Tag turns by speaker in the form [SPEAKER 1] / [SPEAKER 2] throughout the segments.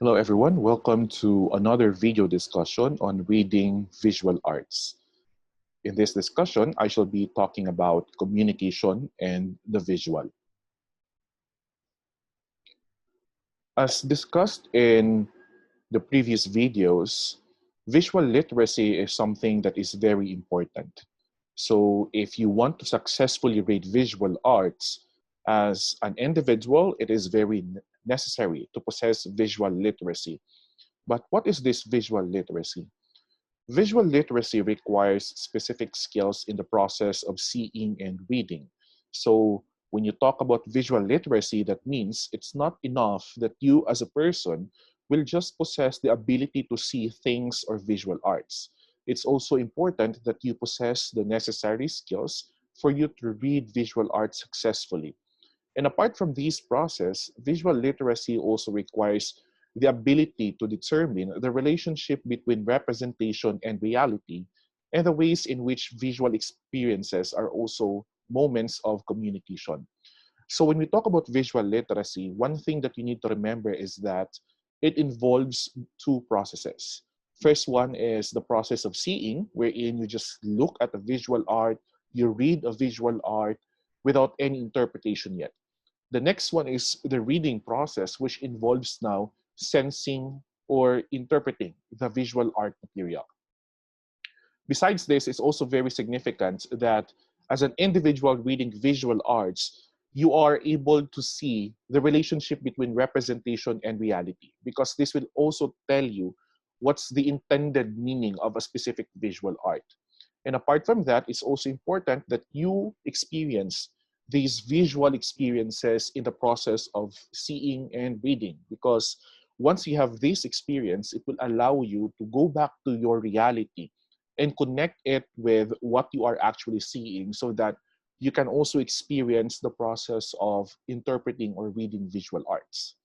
[SPEAKER 1] Hello everyone, welcome to another video discussion on reading visual arts. In this discussion, I shall be talking about communication and the visual. As discussed in the previous videos, visual literacy is something that is very important. So if you want to successfully read visual arts as an individual, it is very necessary to possess visual literacy. But what is this visual literacy? Visual literacy requires specific skills in the process of seeing and reading. So when you talk about visual literacy, that means it's not enough that you as a person will just possess the ability to see things or visual arts. It's also important that you possess the necessary skills for you to read visual arts successfully. And apart from this process, visual literacy also requires the ability to determine the relationship between representation and reality and the ways in which visual experiences are also moments of communication. So when we talk about visual literacy, one thing that you need to remember is that it involves two processes. First one is the process of seeing, wherein you just look at a visual art, you read a visual art without any interpretation yet. The next one is the reading process, which involves now sensing or interpreting the visual art material. Besides this, it's also very significant that as an individual reading visual arts, you are able to see the relationship between representation and reality, because this will also tell you what's the intended meaning of a specific visual art. And apart from that, it's also important that you experience these visual experiences in the process of seeing and reading, because once you have this experience, it will allow you to go back to your reality and connect it with what you are actually seeing so that you can also experience the process of interpreting or reading visual arts.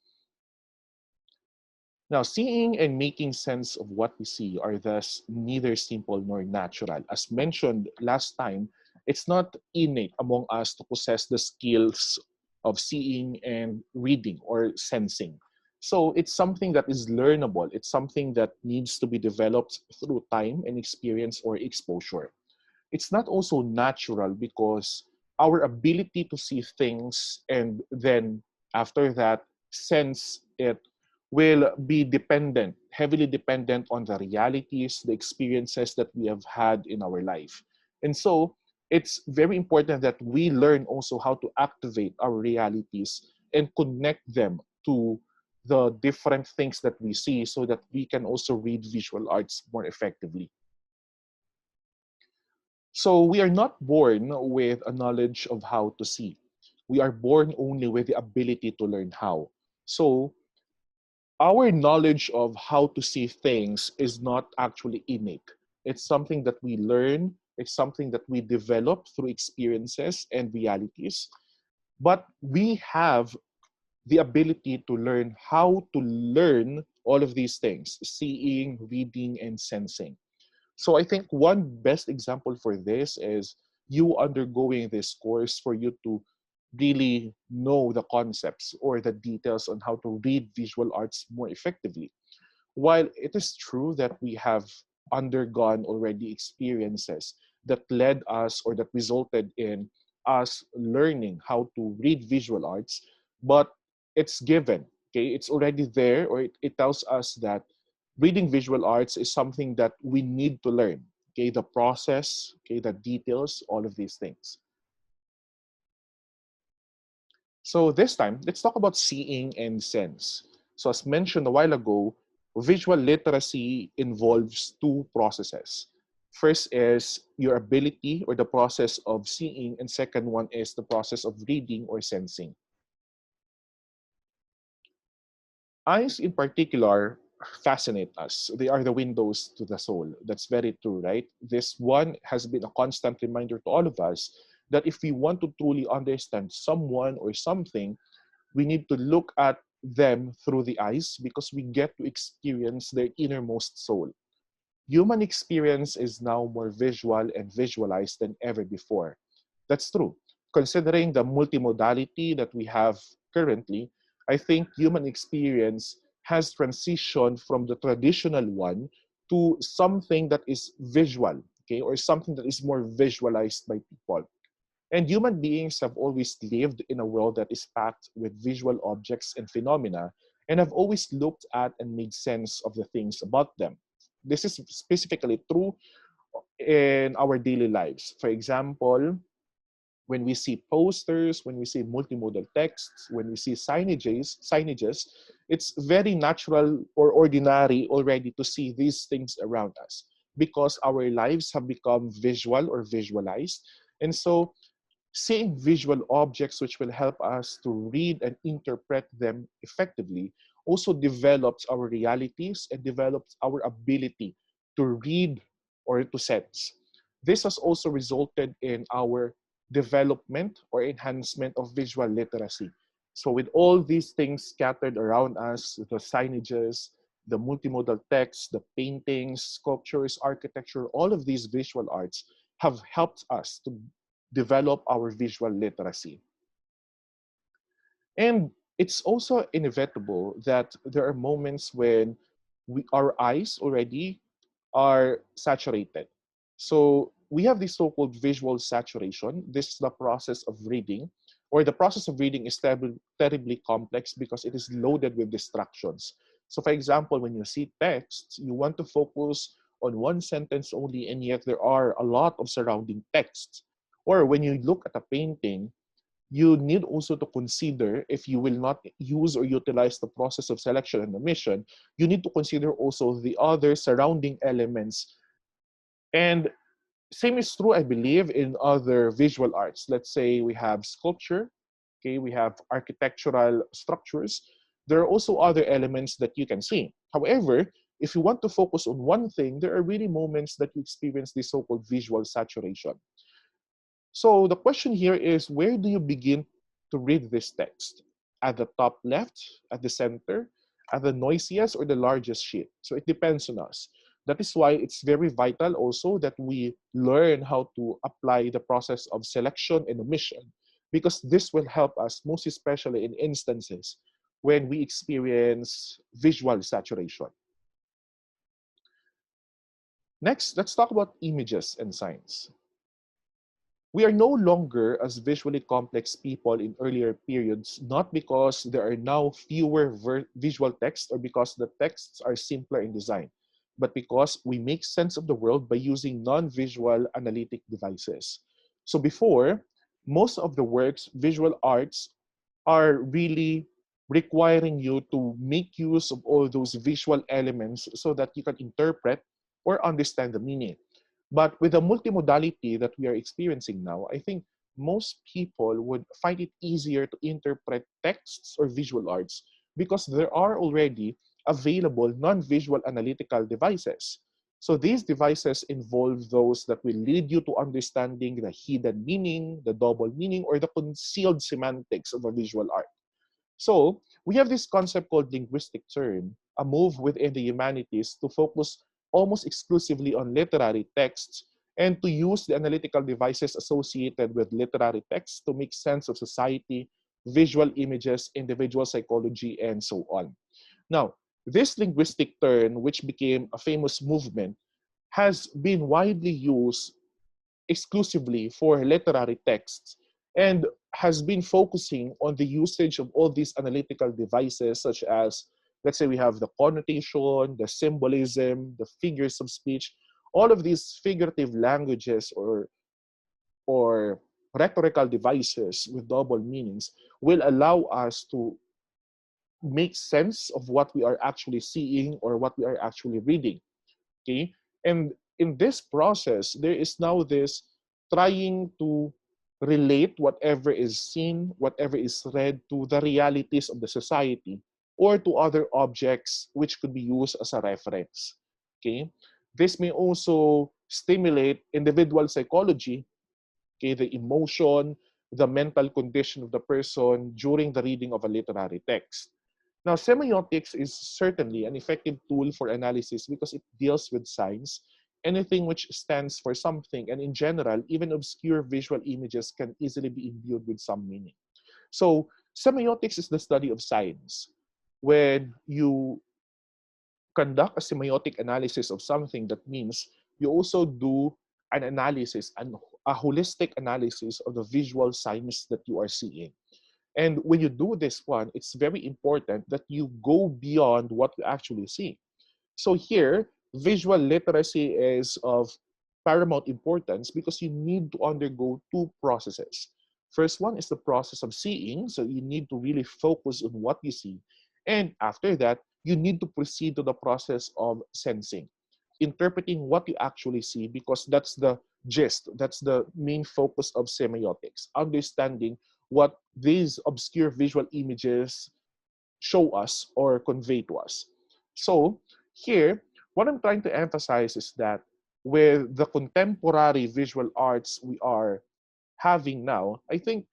[SPEAKER 1] Now, seeing and making sense of what we see are thus neither simple nor natural. As mentioned last time, it's not innate among us to possess the skills of seeing and reading or sensing. So it's something that is learnable. It's something that needs to be developed through time and experience or exposure. It's not also natural because our ability to see things and then after that sense it will be dependent, heavily dependent on the realities, the experiences that we have had in our life. And so it's very important that we learn also how to activate our realities and connect them to the different things that we see so that we can also read visual arts more effectively. So we are not born with a knowledge of how to see. We are born only with the ability to learn how. So our knowledge of how to see things is not actually innate. It's something that we learn, it's something that we develop through experiences and realities. But we have the ability to learn how to learn all of these things: seeing, reading, and sensing. So I think one best example for this is you undergoing this course for you to really know the concepts or the details on how to read visual arts more effectively. While it is true that we have undergone already experiences that led us or that resulted in us learning how to read visual arts, but it's given, okay? It's already there, or it tells us that reading visual arts is something that we need to learn, okay? The process, okay, the details, all of these things. So this time, let's talk about seeing and sense. So as mentioned a while ago, visual literacy involves two processes. First is your ability or the process of seeing, and second one is the process of reading or sensing. Eyes in particular fascinate us. They are the windows to the soul. That's very true, right? This one has been a constant reminder to all of us that if we want to truly understand someone or something, we need to look at them through the eyes because we get to experience their innermost soul. Human experience is now more visual and visualized than ever before. That's true. Considering the multimodality that we have currently, I think human experience has transitioned from the traditional one to something that is visual, okay, or something that is more visualized by people. And human beings have always lived in a world that is packed with visual objects and phenomena, and have always looked at and made sense of the things about them. This is specifically true in our daily lives. For example, when we see posters, when we see multimodal texts, when we see signages, it's very natural or ordinary already to see these things around us because our lives have become visual or visualized. And so seeing visual objects which will help us to read and interpret them effectively also develops our realities and develops our ability to read or to sense. This has also resulted in our development or enhancement of visual literacy. So with all these things scattered around us, the signages, the multimodal text, the paintings, sculptures, architecture, all of these visual arts have helped us to develop our visual literacy. And it's also inevitable that there are moments when our eyes already are saturated. So we have this so-called visual saturation. This is the process of reading, or the process of reading is terribly complex because it is loaded with distractions. So for example, when you see text, you want to focus on one sentence only, and yet there are a lot of surrounding texts. Or when you look at a painting, you need also to consider, if you will not use or utilize the process of selection and omission, you need to consider also the other surrounding elements. And same is true, I believe, in other visual arts. Let's say we have sculpture, okay, we have architectural structures. There are also other elements that you can see. However, if you want to focus on one thing, there are really moments that you experience this so-called visual saturation. So the question here is, where do you begin to read this text? At the top left, at the center, at the noisiest or the largest sheet? So it depends on us. That is why it's very vital also that we learn how to apply the process of selection and omission, because this will help us most especially in instances when we experience visual saturation. Next, let's talk about images and signs. We are no longer as visually complex people in earlier periods, not because there are now fewer visual texts or because the texts are simpler in design, but because we make sense of the world by using non-visual analytic devices. So before, most of the works, visual arts, are really requiring you to make use of all those visual elements so that you can interpret or understand the meaning. But with the multimodality that we are experiencing now, I think most people would find it easier to interpret texts or visual arts because there are already available non-visual analytical devices. So these devices involve those that will lead you to understanding the hidden meaning, the double meaning, or the concealed semantics of a visual art. So we have this concept called linguistic turn, a move within the humanities to focus almost exclusively on literary texts and to use the analytical devices associated with literary texts to make sense of society, visual images, individual psychology, and so on. Now, this linguistic turn, which became a famous movement, has been widely used exclusively for literary texts and has been focusing on the usage of all these analytical devices, such as, let's say, we have the connotation, the symbolism, the figures of speech. All of these figurative languages or rhetorical devices with double meanings will allow us to make sense of what we are actually seeing or what we are actually reading. Okay, and in this process there is now this trying to relate whatever is seen, whatever is read, to the realities of the society or to other objects which could be used as a reference. Okay, this may also stimulate individual psychology, okay, the emotion, the mental condition of the person during the reading of a literary text. Now, semiotics is certainly an effective tool for analysis because it deals with signs, anything which stands for something, and in general, even obscure visual images can easily be imbued with some meaning. So, semiotics is the study of signs. when you conduct a semiotic analysis of something, that means you also do an analysis, a holistic analysis of the visual signs that you are seeing. And when you do this one, it's very important that you go beyond what you actually see. So here, visual literacy is of paramount importance because you need to undergo two processes. First one is the process of seeing. So you need to really focus on what you see. And after that, you need to proceed to the process of sensing, interpreting what you actually see, because that's the gist, that's the main focus of semiotics, understanding what these obscure visual images show us or convey to us. So here, what I'm trying to emphasize is that with the contemporary visual arts we are having now, I think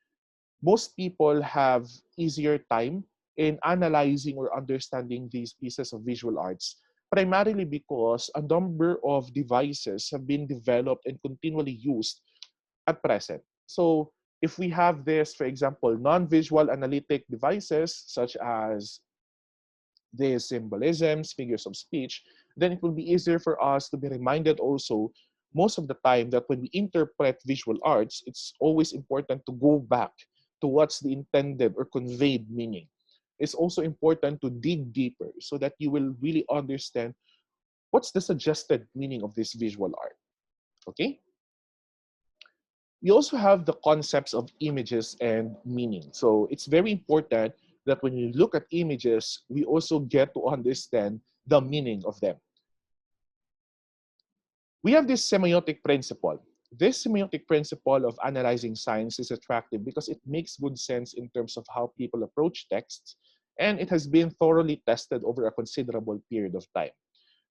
[SPEAKER 1] most people have easier time in analyzing or understanding these pieces of visual arts, primarily because a number of devices have been developed and continually used at present. So if we have this, for example, non-visual analytic devices such as these symbolisms, figures of speech, then it will be easier for us to be reminded also most of the time that when we interpret visual arts, it's always important to go back to what's the intended or conveyed meaning. It's also important to dig deeper so that you will really understand what's the suggested meaning of this visual art. Okay? We also have the concepts of images and meaning. So it's very important that when you look at images, we also get to understand the meaning of them. We have this semiotic principle. This semiotic principle of analyzing science is attractive because it makes good sense in terms of how people approach texts, and it has been thoroughly tested over a considerable period of time.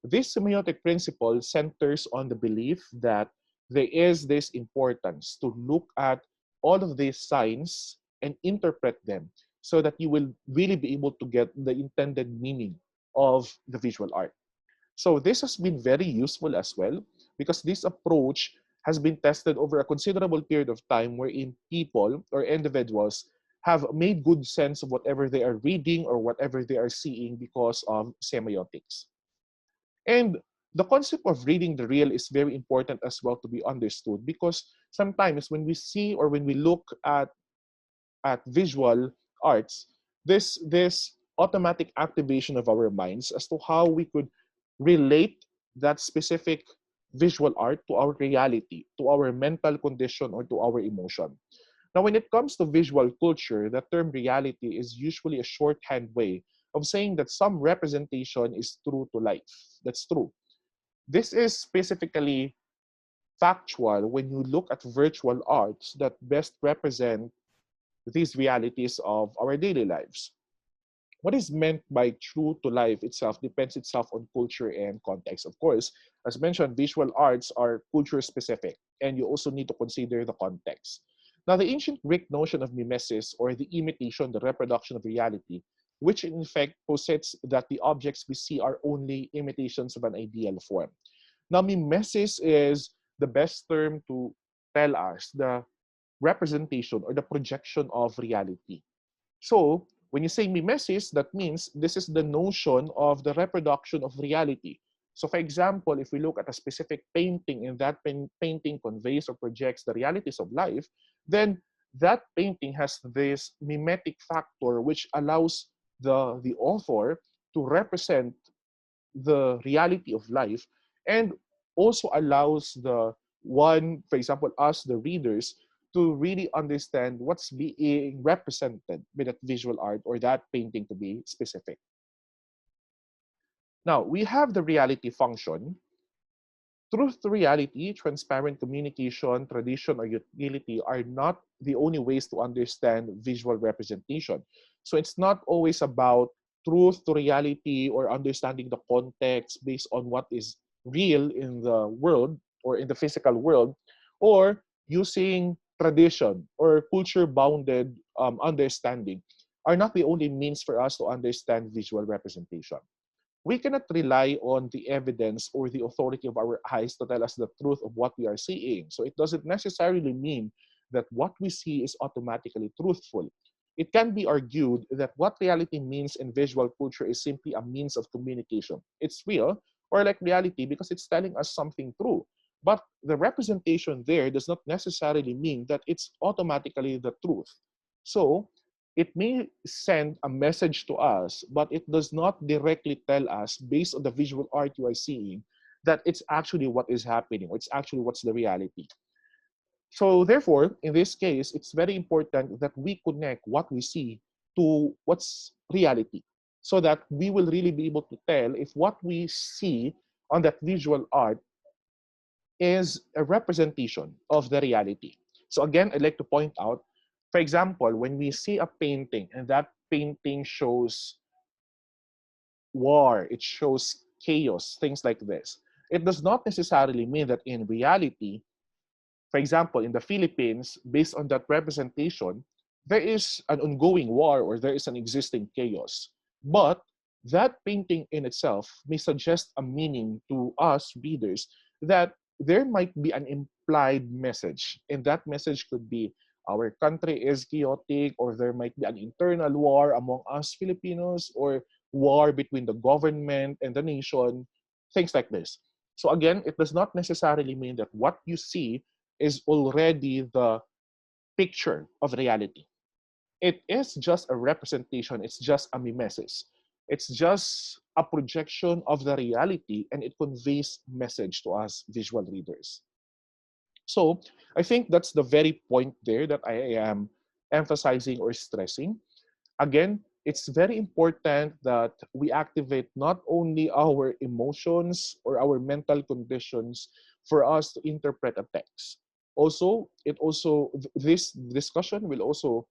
[SPEAKER 1] This semiotic principle centers on the belief that there is this importance to look at all of these signs and interpret them so that you will really be able to get the intended meaning of the visual art. So this has been very useful as well because this approach has been tested over a considerable period of time wherein people or individuals have made good sense of whatever they are reading or whatever they are seeing because of semiotics. And the concept of reading the real is very important as well to be understood because sometimes when we see or when we look at visual arts, this automatic activation of our minds as to how we could relate that specific visual art to our reality, to our mental condition, or to our emotion. Now, when it comes to visual culture, the term reality is usually a shorthand way of saying that some representation is true to life. That's true. This is specifically factual when you look at virtual arts that best represent these realities of our daily lives. What is meant by true to life itself depends itself on culture and context. Of course, as mentioned, visual arts are culture specific, and you also need to consider the context. Now, the ancient Greek notion of mimesis, or the imitation, the reproduction of reality, which in effect posits that the objects we see are only imitations of an ideal form. Now, mimesis is the best term to tell us the representation or the projection of reality. So, when you say mimesis, that means this is the notion of the reproduction of reality. So, for example, if we look at a specific painting and that painting conveys or projects the realities of life, then that painting has this mimetic factor which allows the author to represent the reality of life and also allows the one, for example, us, the readers, to really understand what's being represented with that visual art or that painting to be specific. Now, we have the reality function. Truth to reality, transparent communication, tradition, or utility are not the only ways to understand visual representation. So it's not always about truth to reality or understanding the context based on what is real in the world or in the physical world, or using tradition or culture bounded understanding are not the only means for us to understand visual representation. We cannot rely on the evidence or the authority of our eyes to tell us the truth of what we are seeing. So it doesn't necessarily mean that what we see is automatically truthful. it can be argued that what reality means in visual culture is simply a means of communication. It's real or like reality because it's telling us something true. But the representation there does not necessarily mean that it's automatically the truth. So it may send a message to us, but it does not directly tell us, based on the visual art you are seeing, that it's actually what is happening, or it's actually what's the reality. So therefore, in this case, it's very important that we connect what we see to what's reality, so that we will really be able to tell if what we see on that visual art is a representation of the reality. So again, I'd like to point out, for example, when we see a painting and that painting shows war, it shows chaos, things like this, it does not necessarily mean that in reality, for example, in the Philippines, based on that representation, there is an ongoing war or there is an existing chaos. But that painting in itself may suggest a meaning to us readers that there might be an implied message. And that message could be our country is chaotic, or there might be an internal war among us Filipinos, or war between the government and the nation, things like this. So again, it does not necessarily mean that what you see is already the picture of reality. It is just a representation, it's just a mimesis. It's just a projection of the reality, and it conveys message to us visual readers. So I think that's the very point there that I am emphasizing or stressing. Again, it's very important that we activate not only our emotions or our mental conditions for us to interpret a text. Also, this discussion will also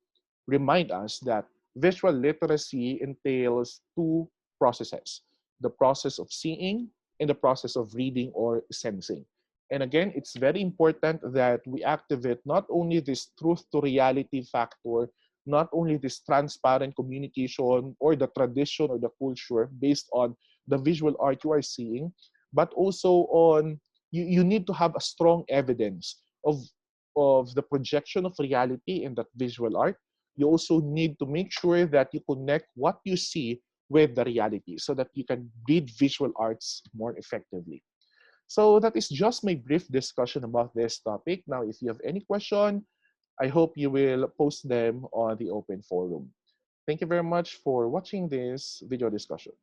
[SPEAKER 1] remind us that visual literacy entails two processes: the process of seeing and the process of reading or sensing. And again, it's very important that we activate not only this truth to reality factor, not only this transparent communication or the tradition or the culture based on the visual art you are seeing, but also on you need to have a strong evidence of the projection of reality in that visual art. You also need to make sure that you connect what you see with the reality so that you can read visual arts more effectively. So that is just my brief discussion about this topic. Now, if you have any question, I hope you will post them on the open forum. Thank you very much for watching this video discussion.